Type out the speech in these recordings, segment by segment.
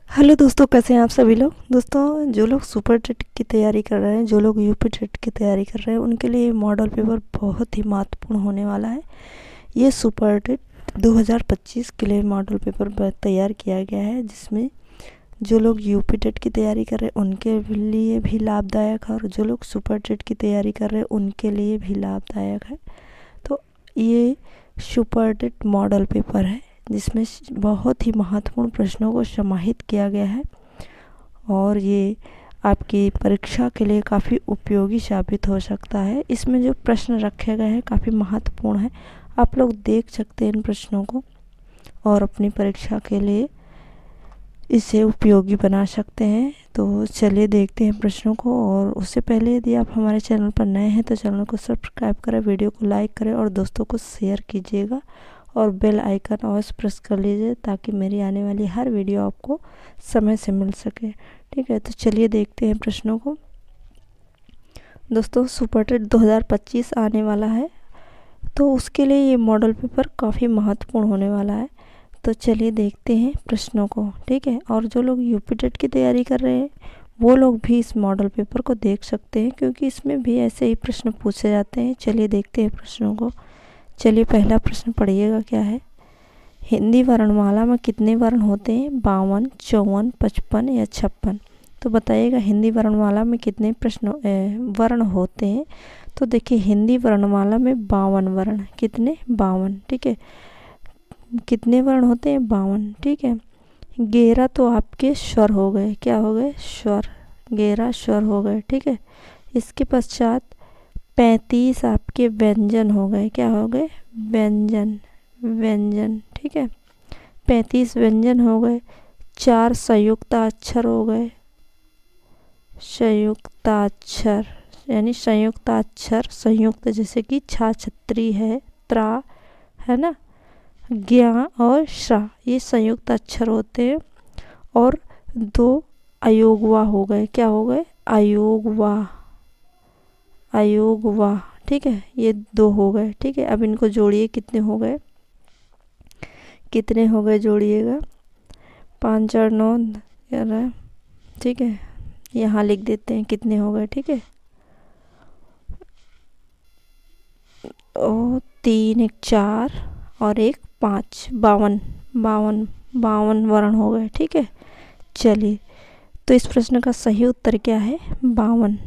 Hello दोस्तों, कैसे हैं आप सभी लोग। दोस्तों, जो लोग सुपर टेट की तैयारी कर रहे हैं, जो लोग यूपी टेट की तैयारी कर रहे हैं, उनके लिए मॉडल पेपर बहुत ही महत्वपूर्ण होने वाला है। ये सुपर टेट 2025 के लिए मॉडल पेपर तैयार किया गया है, जिसमें जो लोग यूपी टेट की तैयारी कर रहे हैं उनके लिए भी लाभदायक है, और जो लोग सुपर टेट की तैयारी कर रहे हैं उनके लिए भी लाभदायक है। तो ये सुपर टेट मॉडल पेपर है, जिसमें बहुत ही महत्वपूर्ण प्रश्नों को समाहित किया गया है, और ये आपकी परीक्षा के लिए काफ़ी उपयोगी साबित हो सकता है। इसमें जो प्रश्न रखे गए हैं काफ़ी महत्वपूर्ण है। आप लोग देख सकते हैं इन प्रश्नों को और अपनी परीक्षा के लिए इसे उपयोगी बना सकते हैं। तो चलिए देखते हैं प्रश्नों को। और उससे पहले यदि आप हमारे चैनल पर नए हैं तो चैनल को सब्सक्राइब करें, वीडियो को लाइक करें और दोस्तों को शेयर कीजिएगा, और बेल आइकन अवश्य प्रेस कर लीजिए ताकि मेरी आने वाली हर वीडियो आपको समय से मिल सके। ठीक है, तो चलिए देखते हैं प्रश्नों को। दोस्तों, सुपर टेट 2025 आने वाला है, तो उसके लिए ये मॉडल पेपर काफ़ी महत्वपूर्ण होने वाला है। तो चलिए देखते हैं प्रश्नों को। ठीक है, और जो लोग यूपी टेट की तैयारी कर रहे हैं वो लोग भी इस मॉडल पेपर को देख सकते हैं, क्योंकि इसमें भी ऐसे ही प्रश्न पूछे जाते हैं। चलिए देखते हैं प्रश्नों को। चलिए पहला प्रश्न पढ़िएगा, क्या है। हिंदी वर्णमाला में कितने वर्ण होते हैं? 52, 54, 55 या 56? तो बताइएगा हिंदी वर्णमाला में कितने वर्ण होते हैं। तो देखिए, हिंदी वर्णमाला में 52 वर्ण। कितने? 52। ठीक है, कितने वर्ण होते हैं? 52। ठीक है, 11 तो आपके स्वर हो गए। क्या हो गए? स्वर। 11 स्वर हो गए। ठीक है, इसके पश्चात 35 आपके व्यंजन हो गए। क्या हो गए? व्यंजन। व्यंजन। ठीक है, 35 व्यंजन हो गए। 4 संयुक्ताक्षर हो गए। संयुक्ताक्षर यानी संयुक्ताक्षर, संयुक्त जैसे कि छा, छतरी है, त्रा है ना, ज्ञा और श्रा, ये संयुक्त अक्षर होते हैं। और 2 अयोगवा हो गए। क्या हो गए? अयोगवा। अयोगवा। ठीक है, ये 2 हो गए। ठीक है, अब इनको जोड़िए, कितने हो गए? कितने हो गए जोड़िएगा? 5 4 9 11। ठीक है, यहाँ लिख देते हैं कितने हो गए। ठीक है, और 3 1 4 और 1 5, 52। 52 वर्ण हो गए। ठीक है, चलिए, तो इस प्रश्न का सही उत्तर क्या है? 52।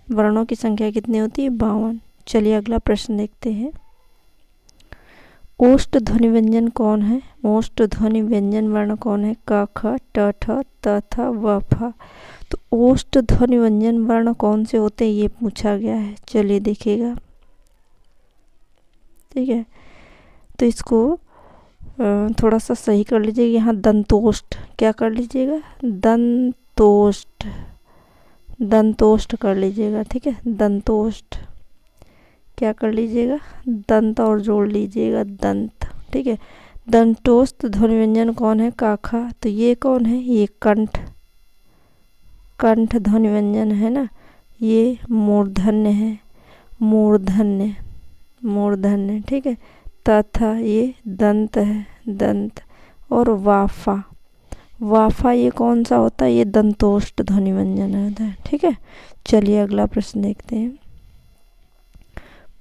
वर्णों की संख्या कितनी होती है? 52। चलिए अगला प्रश्न देखते हैं। ओष्ठ ध्वनि व्यंजन कौन है? ओष्ठ ध्वनि व्यंजन वर्ण कौन है? क ख ट ठ त थ व फ। तो ओष्ठ ध्वनि व्यंजन वर्ण कौन से होते हैं, ये पूछा गया है। चलिए देखिएगा। ठीक है, तो इसको थोड़ा सा सही कर लीजिएगा। यहाँ दंतोष्ठ, क्या कर लीजिएगा? दंतोष्ठ। दंतोष्ठ कर लीजिएगा। ठीक है, दंतोष्ठ। क्या कर लीजिएगा? दंत और जोड़ लीजिएगा, दंत। ठीक है, दंतोष्ठ ध्वनि व्यंजन कौन है? काखा। तो ये कौन है? ये कंठ। कंठ ध्वनि व्यंजन है ना, ये मूर्धन्य है। मूर्धन्य। मूर्धन्य। ठीक है, तथा ये दंत है, दंत। और वाफा। वाफा ये कौन सा होता है? ये दंतोष्ठ ध्वनि व्यंजन होता है। ठीक है, चलिए अगला प्रश्न देखते हैं।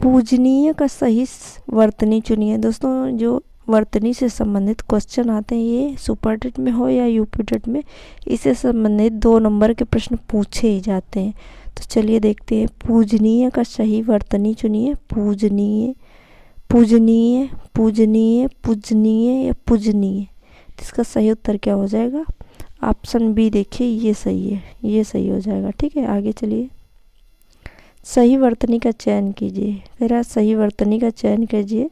पूजनीय का सही वर्तनी चुनिए। दोस्तों, जो वर्तनी से संबंधित क्वेश्चन आते हैं, ये सुपर टेट में हो या यूपी टेट में, इससे संबंधित 2 नंबर के प्रश्न पूछे ही जाते हैं। तो चलिए देखते हैं। पूजनीय का सही वर्तनी चुनिए। पूजनीय, पूजनीय, पूजनीय, पूजनीय या पूजनीय। इसका सही उत्तर क्या हो जाएगा? ऑप्शन बी देखिए, ये सही है, ये सही हो जाएगा। ठीक है, आगे चलिए। सही वर्तनी का चयन कीजिए। कह रहा सही वर्तनी का चयन कीजिए।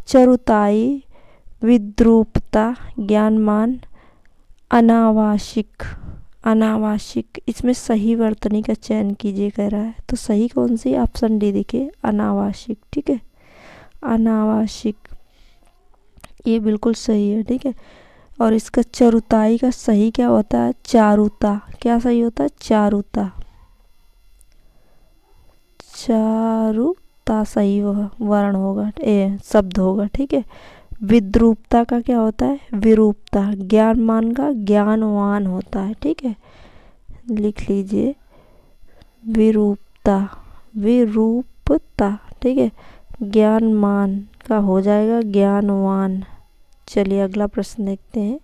चरुताई, विद्रूपता, ज्ञानमान, अनावश्यक। अनावश्यक, इसमें सही वर्तनी का चयन कीजिए कह रहा है। तो सही कौन सी? ऑप्शन डी देखिए, अनावश्यक। ठीक है, अनावश्यक, ये बिल्कुल सही है। ठीक है, और इसका चरुताई का सही क्या होता है? चारुता। क्या सही होता है? चारुता। चारुता सही वर्ण होगा, शब्द होगा। ठीक है, विद्रूपता का क्या होता है? विरूपता। ज्ञानमान का ज्ञानवान होता है। ठीक है, लिख लीजिए विरूपता, विरूपता। ठीक है, ज्ञानमान का हो जाएगा ज्ञानवान। चलिए अगला प्रश्न देखते हैं।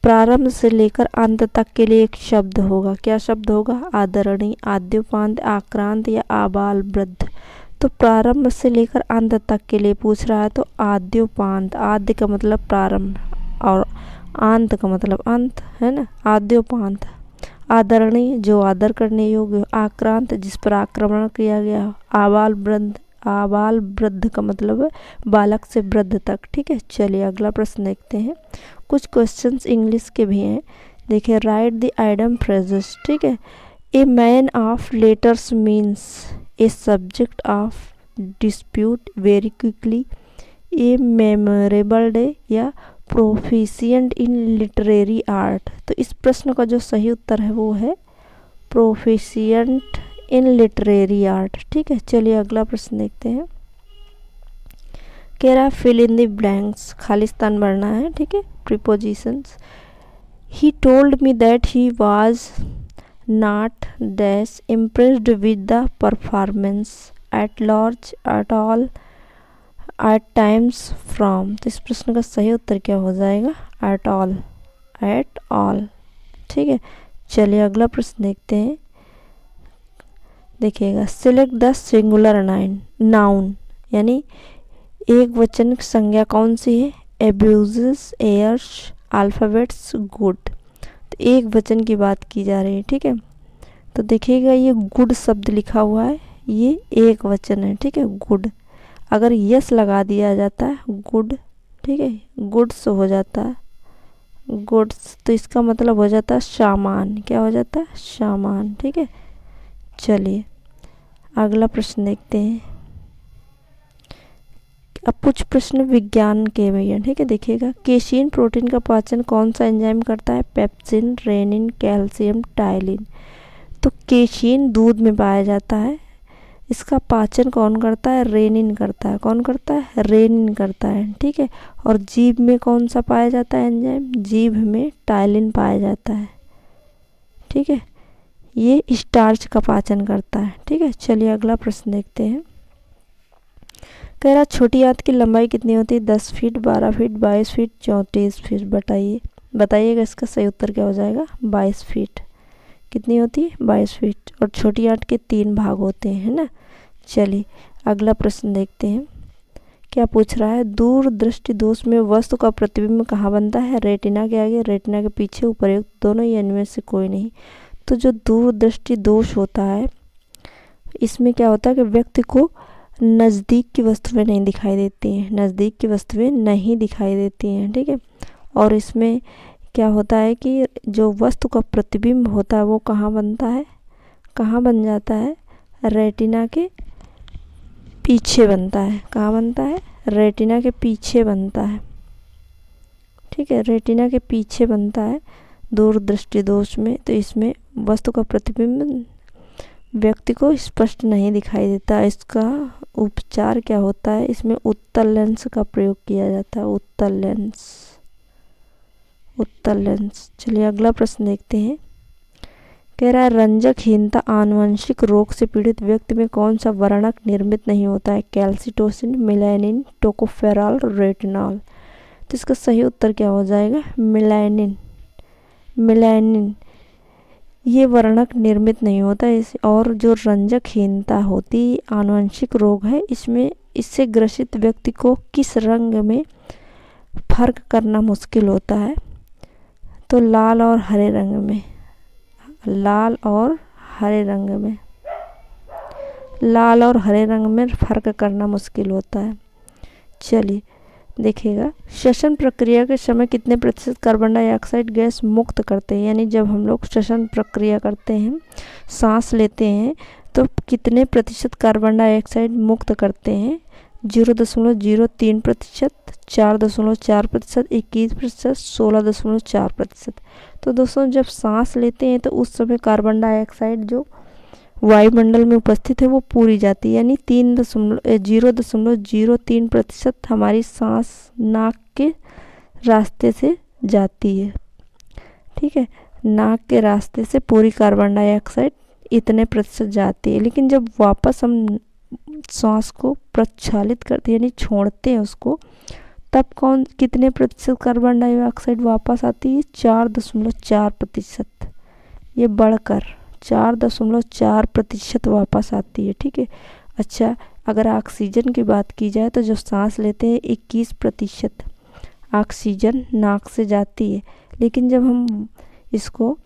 प्रारंभ से लेकर अंत तक के लिए एक शब्द होगा। क्या शब्द होगा? आदरणीय, आद्योपांत, आक्रांत या आबाल वृद्ध। तो प्रारंभ से लेकर अंत तक के लिए पूछ रहा है तो आद्योपांत। आद्य का मतलब प्रारंभ और आंत का मतलब अंत है ना, आद्योपांत। आदरणीय जो आदर करने योग्य। आक्रांत जिस पर आक्रमण किया गया हो। आबाल वृद्ध, आबाल वृद्ध का मतलब है बालक से वृद्ध तक। ठीक है, चलिए अगला प्रश्न देखते हैं। कुछ क्वेश्चंस इंग्लिश के भी हैं। देखिए, राइट द आइडम फ्रेजेस। ठीक है, a man of letters means a subject of dispute very quickly, A memorable day या प्रोफिशिएंट इन लिटरेरी आर्ट। तो इस प्रश्न का जो सही उत्तर है वो है प्रोफिशिएंट इन लिटरेरी आर्ट। ठीक है, चलिए अगला प्रश्न देखते हैं। कह रहा फिल इन द ब्लैंक्स, खालिस्तान भरना है। ठीक है, prepositions. He told me that he was not dash impressed with the performance at large at all at times from. तो इस प्रश्न का सही उत्तर क्या हो जाएगा? At all, at all. ठीक है, चलिए अगला प्रश्न देखते हैं। देखिएगा, सिलेक्ट द सिंगुलर नाउन, यानी एक वचन संज्ञा कौन सी है? Abuses, airs, alphabets, good. तो एक वचन की बात की जा रही है। ठीक है, तो देखिएगा ये गुड शब्द लिखा हुआ है, ये एक वचन है। ठीक है, गुड। अगर यस लगा दिया जाता है गुड, ठीक है, गुड्स हो जाता है गुड्स, तो इसका मतलब हो जाता है सामान। क्या हो जाता है? सामान। ठीक है, चलिए अगला प्रश्न देखते हैं। अब कुछ प्रश्न विज्ञान के भैया। ठीक है, देखिएगा, केसीन प्रोटीन का पाचन कौन सा एंजाइम करता है? Pepsin, rennin, calcium, ptyalin. तो केसीन दूध में पाया जाता है, इसका पाचन कौन करता है? रेनिन करता है। कौन करता है? रेनिन करता है। ठीक है, और जीभ में कौन सा पाया जाता है एंजाइम? जीभ में टाइलिन पाया जाता है। ठीक है, ये स्टार्च का पाचन करता है। ठीक है, चलिए अगला प्रश्न देखते हैं। कह रहा छोटी आंत की लंबाई कितनी होती है? 10 फीट, 12 फीट, 22 फीट, 34 फीट। बताइएगा इसका सही उत्तर क्या हो जाएगा? 22 फीट। कितनी होती है? 22 फीट। और छोटी आंत के 3 भाग होते हैं, है ना। चलिए अगला प्रश्न देखते हैं। क्या पूछ रहा है? दूर दृष्टि दोष में वस्तु का प्रतिबिंब कहाँ बनता है? रेटिना के आगे, रेटिना के पीछे, उपरयुक्त दोनों, या इनमें से कोई नहीं। तो जो दूर दृष्टि दोष होता है इसमें क्या होता है कि व्यक्ति को नज़दीक की वस्तुएं नहीं दिखाई देती हैं, नज़दीक की वस्तुएं नहीं दिखाई देती हैं। ठीक है, और इसमें क्या होता है कि जो वस्तु का प्रतिबिंब होता है वो कहाँ बनता है? कहाँ बन जाता है? रेटिना के पीछे बनता है। कहाँ बनता है? रेटिना के पीछे बनता है। ठीक है, रेटिना के पीछे बनता है दूर दृष्टि दोष में। तो इसमें वस्तु का प्रतिबिंब व्यक्ति को स्पष्ट नहीं दिखाई देता। इसका उपचार क्या होता है? इसमें उत्तल लेंस का प्रयोग किया जाता है। उत्तल लेंस, उत्तल लेंस। चलिए अगला प्रश्न देखते हैं। कह रहा है रंजकहीनता आनुवंशिक रोग से पीड़ित व्यक्ति में कौन सा वर्णक निर्मित नहीं होता है? कैल्सिटोसिन, मेलानिन, टोकोफेरॉल, रेटिनॉल। तो इसका सही उत्तर क्या हो जाएगा? मेलानिन। मेलानिन ये वर्णक निर्मित नहीं होता है। और जो रंजकहीनता होती आनुवंशिक रोग है, इसमें इससे ग्रसित व्यक्ति को किस रंग में फर्क करना मुश्किल होता है? तो लाल और हरे रंग में, लाल और हरे रंग में, लाल और हरे रंग में फर्क करना मुश्किल होता है। चलिए देखिएगा, श्वसन प्रक्रिया के समय कितने प्रतिशत कार्बन डाइऑक्साइड गैस मुक्त करते हैं? यानी जब हम लोग श्वसन प्रक्रिया करते हैं, सांस लेते हैं, तो कितने प्रतिशत कार्बन डाइऑक्साइड मुक्त करते हैं? 0.03%, 4.4%, 21%, 16.4%। तो दोस्तों जब सांस लेते हैं तो उस समय कार्बन डाइऑक्साइड जो वायुमंडल में उपस्थित है वो पूरी जाती है, यानी 0.03% हमारी सांस नाक के रास्ते से जाती है। ठीक है, नाक के रास्ते से पूरी कार्बन डाइऑक्साइड इतने प्रतिशत जाती है। लेकिन जब वापस हम सांस को प्रक्षालित करते हैं यानी छोड़ते हैं उसको, तब कितने प्रतिशत कार्बन डाइऑक्साइड वापस आती है? 4.4%। ये बढ़कर 4.4% वापस आती है। ठीक है। अच्छा, अगर ऑक्सीजन की बात की जाए तो जब सांस लेते हैं 21% ऑक्सीजन नाक से जाती है, लेकिन जब हम इसको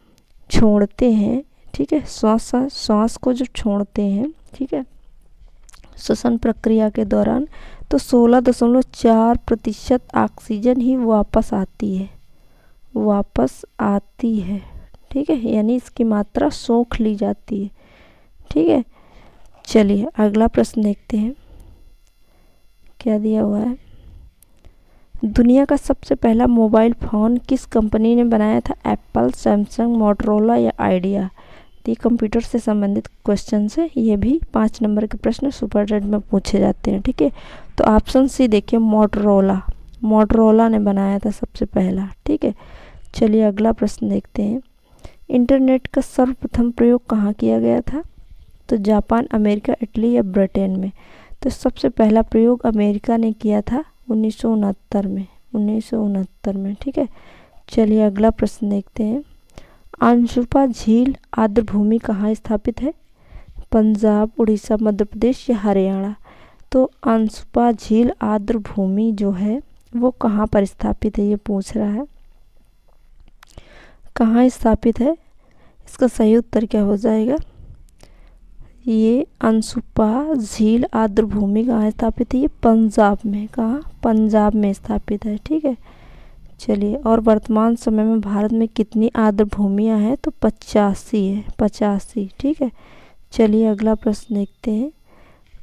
छोड़ते हैं, ठीक है, श्वास को जब छोड़ते हैं, ठीक है, श्वसन प्रक्रिया के दौरान, तो 16.4% ऑक्सीजन ही वापस आती है। ठीक है, यानी इसकी मात्रा सोख ली जाती है। ठीक है, चलिए अगला प्रश्न देखते हैं क्या दिया हुआ है। दुनिया का सबसे पहला मोबाइल फ़ोन किस कंपनी ने बनाया था? एप्पल, सैमसंग, मोटरोला या आइडिया? ये कंप्यूटर से संबंधित क्वेश्चन है। ये भी 5 नंबर के प्रश्न सुपर टेट में पूछे जाते हैं। ठीक है, तो ऑप्शन सी देखिए, मोटरोला ने बनाया था सबसे पहला। ठीक है, चलिए अगला प्रश्न देखते हैं। इंटरनेट का सर्वप्रथम प्रयोग कहाँ किया गया था? तो जापान, अमेरिका, इटली या ब्रिटेन में? तो सबसे पहला प्रयोग अमेरिका ने किया था 1969 में। ठीक है, चलिए अगला प्रश्न देखते हैं। अंशुपा झील आर्द्रभूमि कहाँ स्थापित है? पंजाब, उड़ीसा, मध्य प्रदेश या हरियाणा? तो अंशुपा झील आर्द्रभूमि जो है वो कहाँ पर स्थापित है, ये पूछ रहा है। कहाँ स्थापित है? इसका सही उत्तर क्या हो जाएगा? ये अंशुपा झील आर्द्रभूमि कहाँ स्थापित है? ये पंजाब में। कहाँ? पंजाब में स्थापित है। ठीक है, चलिए, और वर्तमान समय में भारत में कितनी आर्द्रभूमियाँ हैं? तो 85 है, 85। ठीक है, चलिए अगला प्रश्न देखते हैं।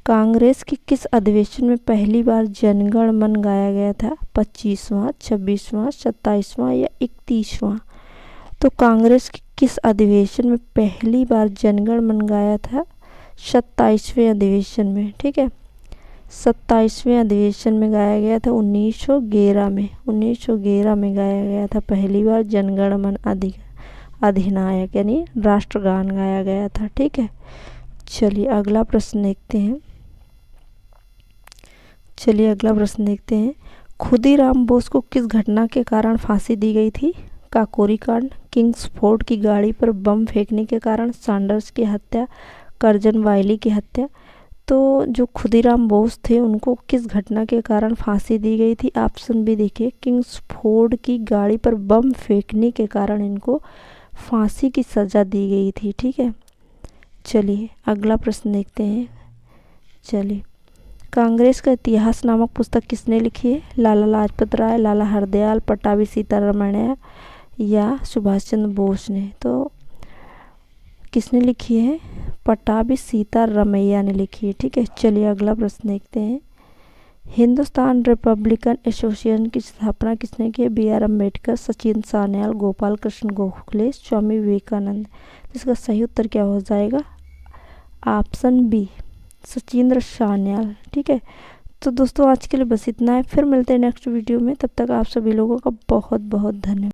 कांग्रेस के किस अधिवेशन में पहली बार जनगण मन गाया गया था? 25वां, 26वां, 27वां या 31वां? तो कांग्रेस के किस अधिवेशन में पहली बार जनगण मन गाया था? 27वें अधिवेशन में। ठीक है, 27वें अधिवेशन में गाया गया था 1911 में। 1911 में गाया गया था पहली बार जनगण मन अधिनायक यानी राष्ट्रगान गाया गया था। ठीक है, चलिए अगला प्रश्न देखते हैं। खुदीराम बोस को किस घटना के कारण फांसी दी गई थी? काकोरी कांड, किंग्सफोर्ड की गाड़ी पर बम फेंकने के कारण, सैंडर्स की हत्या, कर्जन वाइली की हत्या? तो जो खुदीराम बोस थे उनको किस घटना के कारण फांसी दी गई थी? ऑप्शन बी देखिए, किंग्सफोर्ड की गाड़ी पर बम फेंकने के कारण इनको फांसी की सज़ा दी गई थी। ठीक है, चलिए अगला प्रश्न देखते हैं। चलिए, कांग्रेस का इतिहास नामक पुस्तक किसने लिखी है? लाला लाजपत राय, लाला हरदयाल, पट्टाभी सीतारमैया या सुभाष चंद्र बोस ने? तो किसने लिखी है? पट्टाभी सीतारमैया ने लिखी है। ठीक है, चलिए अगला प्रश्न देखते हैं। हिंदुस्तान रिपब्लिकन एसोसिएशन की स्थापना किसने की है? बी.आर. अम्बेडकर, सचिन सान्याल, गोपाल कृष्ण गोखले, स्वामी विवेकानंद? इसका सही उत्तर क्या हो जाएगा? Option B, Sachindra Sanyal. ठीक है, तो दोस्तों आज के लिए बस इतना है। फिर मिलते हैं नेक्स्ट वीडियो में। तब तक आप सभी लोगों का बहुत बहुत धन्यवाद।